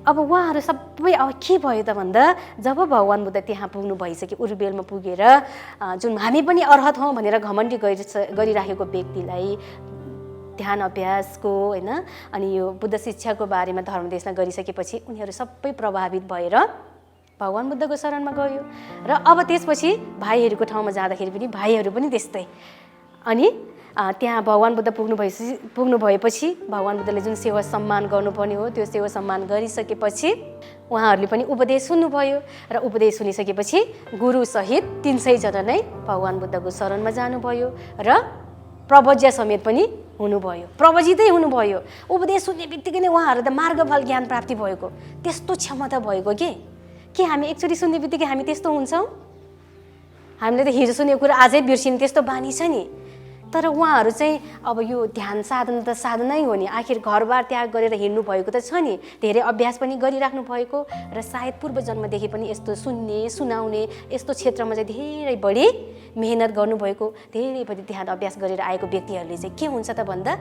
अब उहाँहरू सबै अब के भयो त भन्दा जब भगवान बुद्ध त्यहाँ पुग्नु भइसक्यो उर्बेलमा पुगेर जुन हामी पनि अर्हत हौँ भनेर घमण्डी गरिराखेको व्यक्तिलाई ध्यान अभ्यासको होइन अनि यो बुद्ध शिक्षाको बारेमा धर्मदेशना गरिसकेपछि उनीहरू सबै प्रभावित भएर भगवान बुद्धको शरणमा गयो। र अब त्यसपछि भाइहरूको ठाउँमा जाँदाखेरि पनि भाइहरू पनि त्यस्तै अनि त्यहाँ भगवान् बुद्ध पुग्नु भएपछि भगवान् बुद्धले जुन सेवा सम्मान गर्नुपर्ने हो त्यो सेवा सम्मान गरिसकेपछि उहाँहरूले पनि उपदेश सुन्नुभयो र उपदेश सुनिसकेपछि गुरुसहित 300 जना नै भगवान् बुद्धको शरणमा जानुभयो र प्रवज्य समेत पनि हुनुभयो, प्रवजितै हुनुभयो। उपदेश सुन्ने बित्तिकै नै उहाँहरू त मार्गफल ज्ञान प्राप्ति भएको त्यस्तो क्षमता भएको के हामी एकचोटि सुन्ने बित्तिकै हामी त्यस्तो हुन्छौँ? हामीले त हिजो सुनेको कुरा आजै बिर्सिने त्यस्तो बानी छ नि। तर उहाँहरू चाहिँ अब यो ध्यान साधना त साधनै हो नि, आखिर घरबार त्याग गरेर हिँड्नु भएको त छ नि, धेरै अभ्यास पनि गरिराख्नु भएको र सायद पूर्व जन्मदेखि पनि यस्तो सुन्ने सुनाउने यस्तो क्षेत्रमा चाहिँ धेरै बढी मेहनत गर्नुभएको, धेरै बढी ध्यान अभ्यास गरेर आएको व्यक्तिहरूले चाहिँ के हुन्छ त भन्दा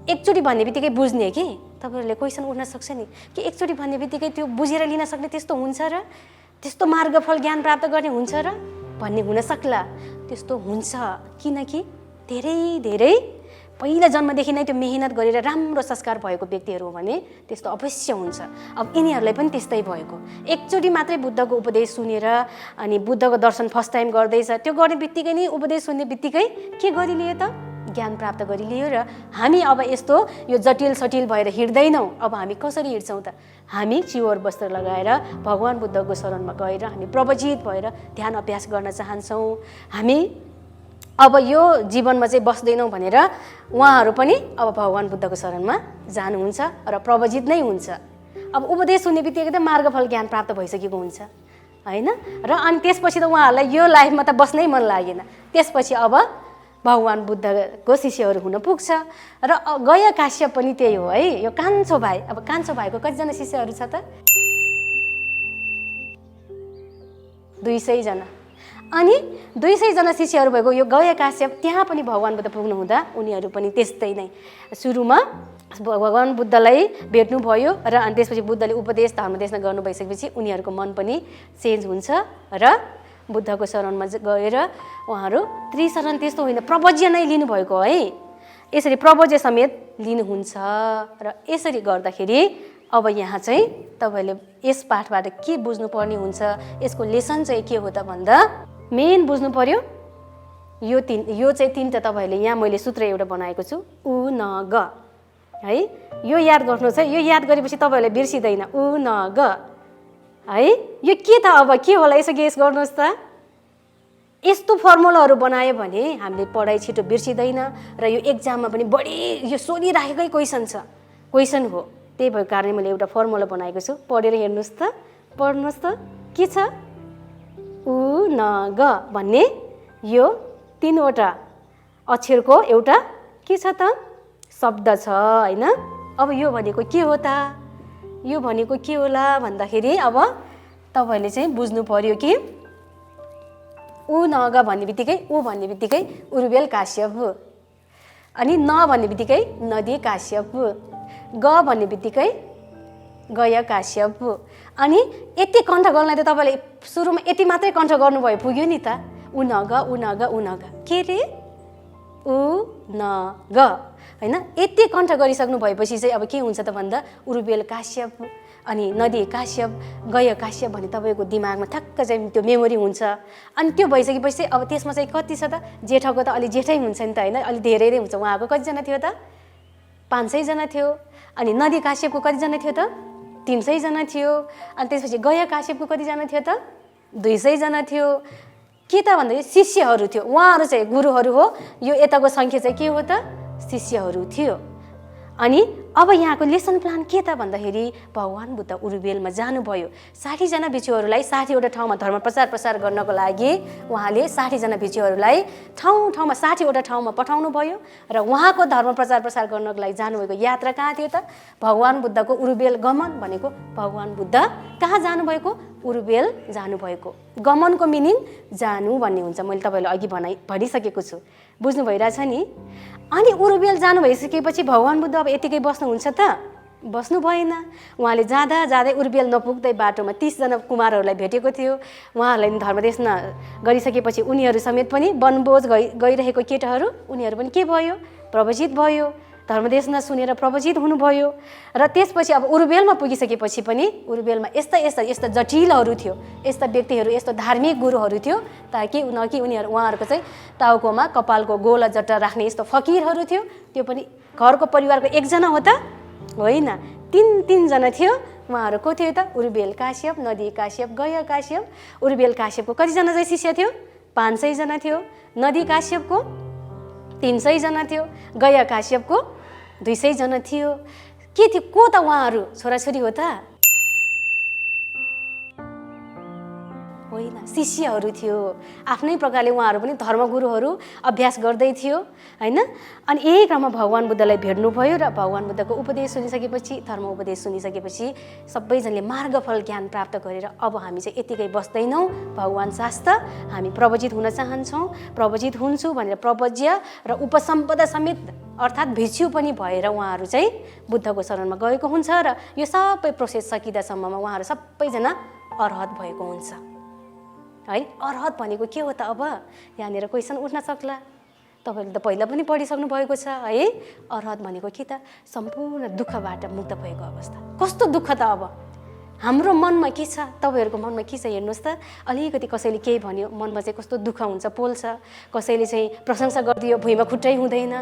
एकचोटि भन्ने बित्तिकै बुझ्ने कि तपाईँहरूले क्वेसन उठ्न सक्छ नि कि एकचोटि भन्ने बित्तिकै त्यो बुझेर लिन सक्ने त्यस्तो हुन्छ र त्यस्तो मार्गफल ज्ञान प्राप्त गर्ने हुन्छ र भन्ने हुन सक्ला। त्यस्तो हुन्छ किनकि धेरै पहिला जन्मदेखि नै त्यो मेहनत गरेर राम्रो संस्कार भएको व्यक्तिहरू हो भने त्यस्तो अवश्य हुन्छ। अब यिनीहरूलाई पनि त्यस्तै भएको, एकचोटि मात्रै बुद्धको उपदेश सुनेर अनि बुद्धको दर्शन फर्स्ट टाइम गर्दैछ, त्यो गर्ने बित्तिकै नै उपदेश सुन्ने बित्तिकै के गरिलियो त ज्ञान प्राप्त गरिलियो र हामी अब यस्तो यो जटिल सटिल भएर हिँड्दैनौँ। अब हामी कसरी हिँड्छौँ त? हामी चिवर वस्त्र लगाएर भगवान् बुद्धको शरणमा गएर हामी प्रवजित भएर ध्यान अभ्यास गर्न चाहन्छौँ। हामी अब यो जीवनमा चाहिँ बस्दैनौँ भनेर उहाँहरू पनि अब भगवान् बुद्धको शरणमा जानुहुन्छ र प्रवजित नै हुन्छ। अब उपदेश सुन्ने बित्तिकै त मार्गफल ज्ञान प्राप्त भइसकेको हुन्छ होइन र अनि त्यसपछि त उहाँहरूलाई यो लाइफमा त बस्नै मन लागेन। त्यसपछि अब भगवान् बुद्धको शिष्यहरू हुन पुग्छ र गया काश्यप पनि त्यही हो है। यो कान्छो भाइ, अब कान्छो भाइको कतिजना शिष्यहरू छ त? 200 जना। अनि 200 जना शिष्यहरू भएको यो गया काश्यप त्यहाँ पनि भगवान् बुद्ध पुग्नु हुँदा उनीहरू पनि त्यस्तै नै सुरुमा भगवान् बुद्धलाई भेट्नुभयो र अनि त्यसपछि बुद्धले उपदेश धर्मदेश गर्नु भइसकेपछि उनीहरूको मन पनि चेन्ज हुन्छ र बुद्धको शरणमा गएर उहाँहरू त्रिशरण त्यस्तो होइन प्रवज्य नै लिनुभएको है। यसरी प्रवज्य समेत लिनुहुन्छ र यसरी गर्दाखेरि अब यहाँ चाहिँ तपाईँहरूले यस पाठबाट के बुझ्नुपर्ने हुन्छ, यसको लेसन चाहिँ के हो त भन्दा मेन बुझ्नु पर्यो यो चाहिँ तिनवटा तपाईँहरूले यहाँ मैले सूत्र एउटा बनाएको छु उ न ग है। यो याद गर्नुहोस् है, यो याद गरेपछि तपाईँहरूले बिर्सिँदैन उ न ग है। यो के त अब के होला यसो गेस गर्नुहोस् त। यस्तो फर्मुलाहरू बनायो भने हामीले पढाइ छिटो बिर्सिँदैन र यो एक्जाममा पनि बढी यो सोधिराखेकै क्वेसन हो। त्यही भएको कारणले मैले एउटा फर्मुला बनाएको छु, पढेर हेर्नुहोस् त, पढ्नुहोस् त के छ उ न ग भन्ने यो 3वटा अक्षरको एउटा के छ त शब्द छ होइन। अब यो भनेको के हो त, यो भनेको के होला भन्दाखेरि अब तपाईँहरूले चाहिँ बुझ्नु पर्यो कि उ न ग भन्ने बित्तिकै उ भन्ने बित्तिकै उर्वेल काश्यप, अनि न भन्ने बित्तिकै नदी काश्यप, ग भन्ने बित्तिकै गया काश्यप। अनि यति कण्ठ गर्नलाई त तपाईँले सुरुमा यति मात्रै कण्ठ गर्नुभयो पुग्यो नि त। उ न ग उ न ग उ न ग के रे उ न ग होइन। यति कण्ठ गरिसक्नु भएपछि चाहिँ अब के हुन्छ त भन्दा उर्वेल काश्यप अनि नदी काश्यप गया काश्यप भन्ने तपाईँको दिमागमा ठ्याक्क चाहिँ त्यो मेमोरी हुन्छ। अनि त्यो भइसकेपछि अब त्यसमा चाहिँ कति छ त, जेठको त अलि जेठै हुन्छ नि त होइन, अलि धेरै नै हुन्छ। उहाँको कतिजना थियो त? 500 जना थियो। अनि नदी काश्यपको कतिजना थियो त? 300 जना थियो। अनि त्यसपछि गया काश्यपको कतिजना थियो त? 200 जना थियो। के त भन्दाखेरि शिष्यहरू थियो, उहाँहरू चाहिँ गुरुहरू हो। यो यताको सङ्ख्या चाहिँ के हो त? शिष्यहरू थियो। अनि अब यहाँको लेसन प्लान के त भन्दाखेरि भगवान् बुद्ध उर्वेलमा जानुभयो। 60 जना भिक्षुहरूलाई 60वटा ठाउँमा धर्म प्रचार गर्नको लागि उहाँले 60 जना भिक्षुहरूलाई ठाउँमा 60वटा ठाउँमा पठाउनु भयो र उहाँको धर्म प्रचार गर्नको लागि जानुभएको यात्रा कहाँ थियो त? भगवान् बुद्धको उर्वेल गमन भनेको भगवान् बुद्ध कहाँ जानुभएको? उर्वेल जानुभएको। गमनको मिनिङ जानु भन्ने हुन्छ, मैले तपाईँलाई अघि भनिसकेको छु, बुझ्नु भइरहेछ नि। अनि उर्वेल जानु भइसकेपछि भगवान् बुद्ध अब यतिकै बस्नुहुन्छ त? बस्नु भएन। उहाँले जाँदै उर्वेल नपुग्दै बाटोमा 30 जना कुमारहरूलाई भेटेको थियो। उहाँहरूलाई धर्मदेश गरिसकेपछि उनीहरू समेत पनि वनभोज गइरहेको केटाहरू उनीहरू पनि के भयो? प्रवजित भयो। धर्मदेश नसुनेर प्रवचित हुनुभयो। र त्यसपछि अब उरुबेलमा पुगिसकेपछि पनि उरुबेलमा यस्ता जटिलहरू थियो, यस्ता व्यक्तिहरू, यस्तो धार्मिक गुरुहरू थियो ताकि उहाँहरूको चाहिँ टाउकोमा कपालको गोला जट्टा राख्ने यस्तो फकिरहरू थियो। त्यो पनि घरको परिवारको एकजना हो त होइन, तीनजना थियो। उहाँहरू को थियो त? उरुबेल काश्यप, नदी काश्यप, गया काश्यप। उरुबेल काश्यपको कतिजना चाहिँ शिष्य थियो? 500 जना थियो। नदी काश्यपको 300 जना थियो। गया काश्यपको 200 जना थियो। के थियो? को त उहाँहरू छोराछोरी हो त? होइन, शिष्यहरू थियो। आफ्नै प्रकारले उहाँहरू पनि धर्मगुरुहरू अभ्यास गर्दै थियो होइन। अनि यही क्रममा भगवान बुद्धलाई भेट्नुभयो र भगवान बुद्धको उपदेश सुनिसकेपछि, धर्म उपदेश सुनिसकेपछि सबैजनाले मार्गफल ज्ञान प्राप्त गरेर अब हामी चाहिँ यतिकै बस्दैनौँ, भगवान शास्त्र हामी प्रवचित हुन चाहन्छौँ, प्रवचित हुन्छु भनेर प्रवज्य र उपसम्पदा समेत अर्थात् भिक्षु पनि भएर उहाँहरू चाहिँ बुद्धको शरणमा गएको हुन्छ र यो सबै प्रोसेस सकिँदासम्ममा उहाँहरू सबैजना अर्हत भएको हुन्छ है। अर्हत भनेको के हो त? अब यहाँनिर क्वेसन उठ्न सक्ला, तपाईँले त पहिला पनि पढिसक्नु भएको छ है। अर्हत भनेको के त? सम्पूर्ण दुःखबाट मुक्त भएको अवस्था। कस्तो दुःख त? अब हाम्रो मनमा के छ, तपाईँहरूको मनमा के छ हेर्नुहोस् त। अलिकति कसैले केही भन्यो, मनमा चाहिँ कस्तो दुःख हुन्छ, पोल्छ। कसैले चाहिँ प्रशंसा गरिदियो, भुइँमा खुट्टै हुँदैन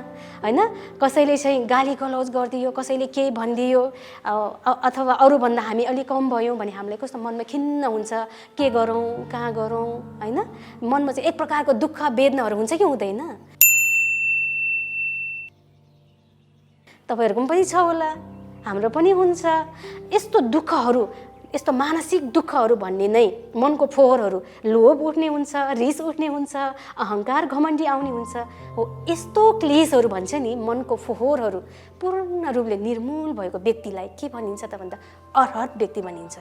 होइन। कसैले चाहिँ गाली गलौज गरिदियो, कसैले केही भनिदियो, अथवा अरूभन्दा हामी अलिक कम भयौँ भने हामीलाई कस्तो मनमा खिन्न हुन्छ, के गरौँ, कहाँ गरौँ होइन। मनमा चाहिँ एक प्रकारको दुःख वेदनाहरू हुन्छ कि हुँदैन? तपाईँहरूको पनि छ होला, हाम्रो पनि हुन्छ। यस्तो दुःखहरू, यस्तो मानसिक दुःखहरू भन्ने नै मनको फोहोरहरू, लोभ उठ्ने हुन्छ, रिस उठ्ने हुन्छ, अहङ्कार घमण्डी आउने हुन्छ हो। यस्तो क्लेशहरू भन्छ नि, मनको फोहोरहरू पूर्ण रूपले निर्मूल भएको व्यक्तिलाई के भनिन्छ त भन्दा अर्हत व्यक्ति भनिन्छ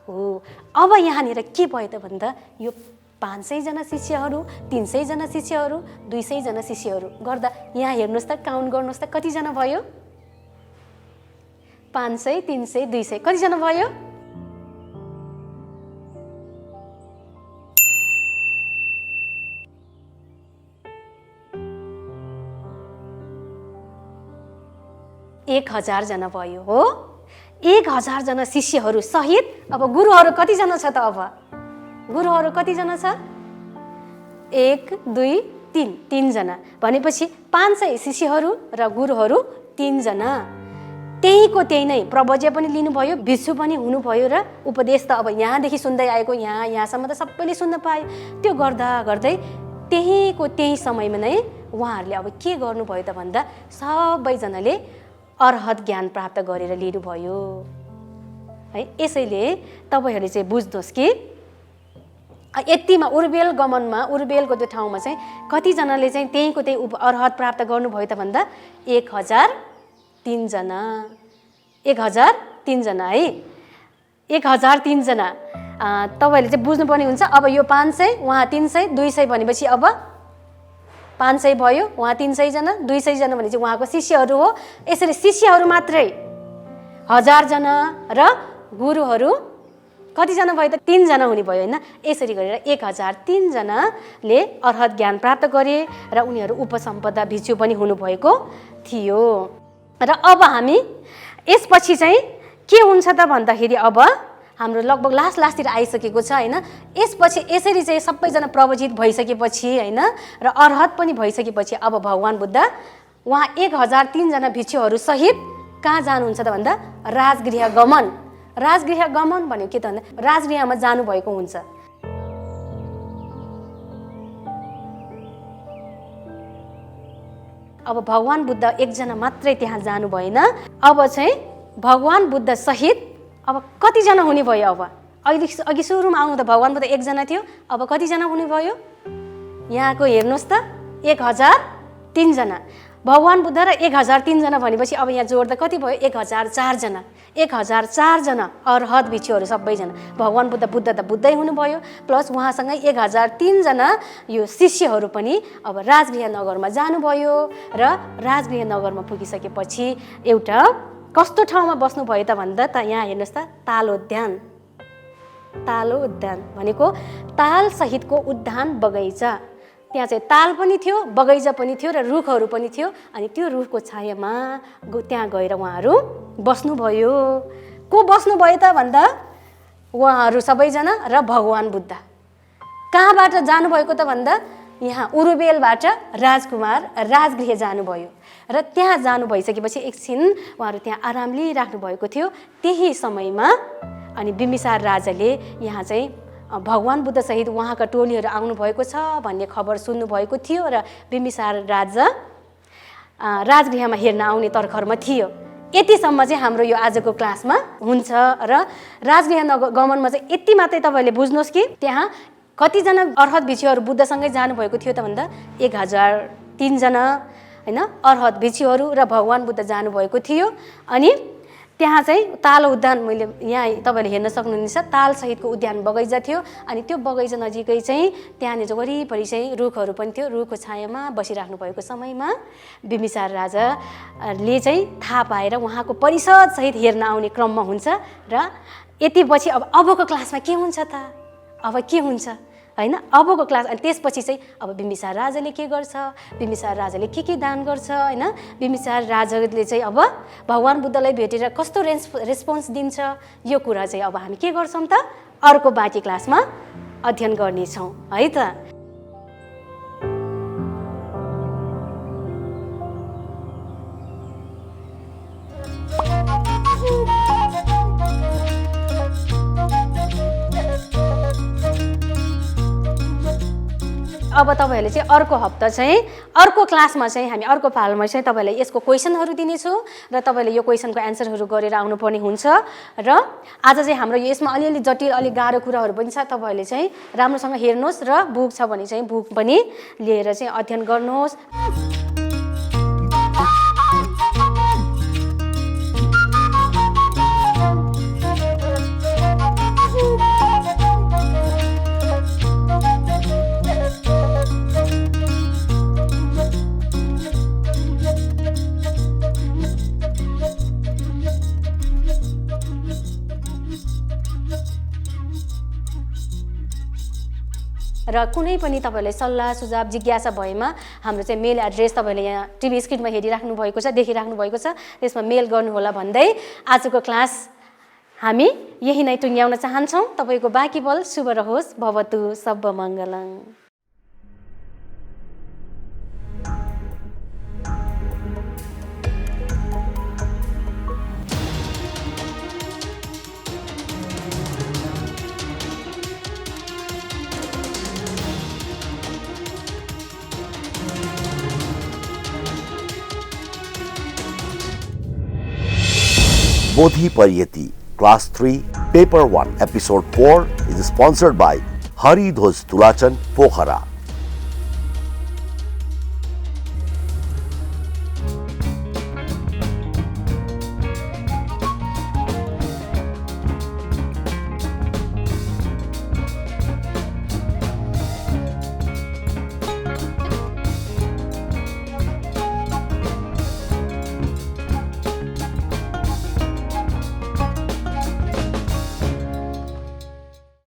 हो। अब यहाँनिर के भयो त भन्दा यो 500 जना शिष्यहरू, 300 जना शिष्यहरू, 200 जना शिष्यहरू गर्दा यहाँ हेर्नुहोस् त, काउन्ट गर्नुहोस् त कतिजना भयो? 500, 300, 200 कतिजना भयो? एक 1000 जना भयो हो। 1000 जना शिष्यहरू सहित अब गुरुहरू कतिजना छ त? अब गुरुहरू कतिजना छ? 1, 2, 3, 3 जना भनेपछि 500 शिष्यहरू र गुरुहरू 3 जना। त्यहीको त्यही नै प्रवज्य पनि लिनुभयो, भिक्षु पनि हुनुभयो र उपदेश त अब यहाँदेखि सुन्दै आएको यहाँसम्म त सबैले सुन्न पाए। त्यो गर्दा गर्दै त्यहीको त्यही समयमा नै उहाँहरूले अब के गर्नुभयो त भन्दा सबैजनाले अर्हत ज्ञान प्राप्त गरेर लिनुभयो है। यसैले तपाईँहरूले चाहिँ बुझ्नुहोस् कि यतिमा उरुबेल गमनमा, उरुबेलको त्यो ठाउँमा चाहिँ कतिजनाले चाहिँ त्यहीको त्यही अर्हत प्राप्त गर्नुभयो त भन्दा 1003 जना। 1003 जना है। 1003 जना तपाईँहरूले चाहिँ बुझ्नुपर्ने हुन्छ। अब यो 500, उहाँ 300, 200 भनेपछि अब 500 भयो, उहाँ 300 जना, 200 जना भने चाहिँ उहाँको शिष्यहरू हो। यसरी शिष्यहरू मात्रै 1000 जना र गुरुहरू कतिजना भयो त? 3 जना हुने भयो होइन। यसरी गरेर 1003 जनाले अर्हत ज्ञान प्राप्त गरे र उनीहरू उपसम्पदा भिक्षु पनि हुनुभएको थियो। र अब हामी यसपछि चाहिँ के हुन्छ त भन्दाखेरि अब हाम्रो लगभग लास्टतिर आइसकेको छ होइन। यसपछि यसरी चाहिँ सबैजना प्रवचित भइसकेपछि होइन र अर्हत पनि भइसकेपछि अब भगवान बुद्ध उहाँ 1003 जना भिक्षुहरू सहित कहाँ जानुहुन्छ त भन्दा राजगृह गमन। राजगृह गमन भनेको के त भन्दा राजगृहमा जानुभएको हुन्छ। अब भगवान बुद्ध एकजना मात्रै त्यहाँ जानु भएन। अब चाहिँ भगवान बुद्ध सहित अब कतिजना हुने भयो? अब अघि सुरुमा आउनु त भगवान बुद्ध एकजना थियो, अब कतिजना हुने भयो? यहाँको हेर्नुहोस् त 1003 जना। भगवान बुद्ध र 1003 जना भनेपछि अब यहाँ जोड्दा कति भयो? 1004 जना। 1004 जना अर्हत भिक्षुहरू सबैजना। भगवान बुद्ध त बुद्धै हुनुभयो, प्लस उहाँसँगै 1003 जना यो शिष्यहरू पनि अब राजगृह नगरमा जानुभयो र राजगृह नगरमा पुगिसकेपछि एउटा कस्तो ठाउँमा बस्नुभयो त भन्दा त यहाँ हेर्नुहोस् त तालोद्यान। तालो उद्यान भनेको ताल सहितको उद्यान बगैँचा, त्यहाँ चाहिँ ताल पनि थियो, बगैँचा पनि थियो र रुखहरू पनि थियो। अनि त्यो रुखको छायामा त्यहाँ गएर उहाँहरू बस्नुभयो। को बस्नुभयो त भन्दा उहाँहरू सबैजना र भगवान बुद्ध। कहाँबाट जानुभएको त भन्दा यहाँ उरुबेलबाट राजकुमार राजगृह जानुभयो र त्यहाँ जानु भइसकेपछि एकछिन उहाँहरू त्यहाँ आराम लिइराख्नु भएको थियो। त्यही समयमा अनि बिम्बिसार राजाले यहाँ चाहिँ भगवान बुद्धसहित उहाँका टोलीहरू आउनुभएको छ भन्ने खबर सुन्नुभएको थियो र बिम्बिसार राजा राजगृहमा हेर्न आउने तर्खरमा थियो। यतिसम्म चाहिँ हाम्रो यो आजको क्लासमा हुन्छ र राजगृह गमनमा चाहिँ यति मात्रै तपाईँहरूले बुझ्नुहोस् कि त्यहाँ कतिजना अर्हत भिक्षुहरू बुद्धसँगै जानुभएको थियो त भन्दा 1003 जना हैन अर्हत भिक्षुहरू र भगवान बुद्ध जानुभएको थियो। अनि त्यहाँ चाहिँ ताल उद्यान मैले यहाँ तपाईँले हेर्न सक्नुहुनेछ, ताल सहितको उद्यान बगैँचा थियो। अनि त्यो बगैँचा नजिकै चाहिँ त्यहाँनिर वरिपरि चाहिँ रुखहरू पनि थियो। रुखको छायामा बसिराख्नु भएको समयमा बिम्बिसार राजाले चाहिँ थाहा पाएर उहाँको परिषद सहित हेर्न आउने क्रममा हुन्छ र यति पछि अबको क्लासमा के हुन्छ त, अब के हुन्छ हैन, अबको क्लास। अनि त्यसपछि चाहिँ अब बिम्बिसार राजाले के गर्छ, बिम्बिसार राजाले के दान गर्छ हैन, बिम्बिसार राजाले चाहिँ अब भगवान बुद्धलाई भेटेर कस्तो रेस्पोन्स दिन्छ, यो कुरा चाहिँ अब हामी के गर्छौँ त अर्को बाँकी क्लासमा अध्ययन गर्नेछौँ है त। अब तपाईँहरूले चाहिँ अर्को हप्ता चाहिँ अर्को क्लासमा चाहिँ हामी अर्को पालमा चाहिँ तपाईँलाई यसको क्वेसनहरू दिनेछौँ र तपाईँले यो क्वेसनको एन्सरहरू गरेर आउनुपर्ने हुन्छ। र आज चाहिँ हाम्रो यसमा अलिअलि जटिल अलिक गाह्रो कुराहरू पनि छ। तपाईँहरूले चाहिँ राम्रोसँग हेर्नुहोस् र बुक छ भने चाहिँ बुक पनि लिएर चाहिँ अध्ययन गर्नुहोस्। र कुनै पनि तपाईँलाई सल्लाह सुझाव जिज्ञासा भएमा हाम्रो चाहिँ मेल एड्रेस तपाईँले यहाँ टिभी स्क्रिनमा हेरिराख्नु भएको छ, देखिराख्नु भएको छ, त्यसमा मेल गर्नुहोला भन्दै आजको क्लास हामी यही नै टुङ्ग्याउन चाहन्छौँ। तपाईँको बाँकी पल शुभ रहोस्। भवतु सर्वमङ्गलम्। Bodhi Pariyati, Class 3, Paper 1, Episode 4 is sponsored by Hari Dhoj Tulachan Pokhara.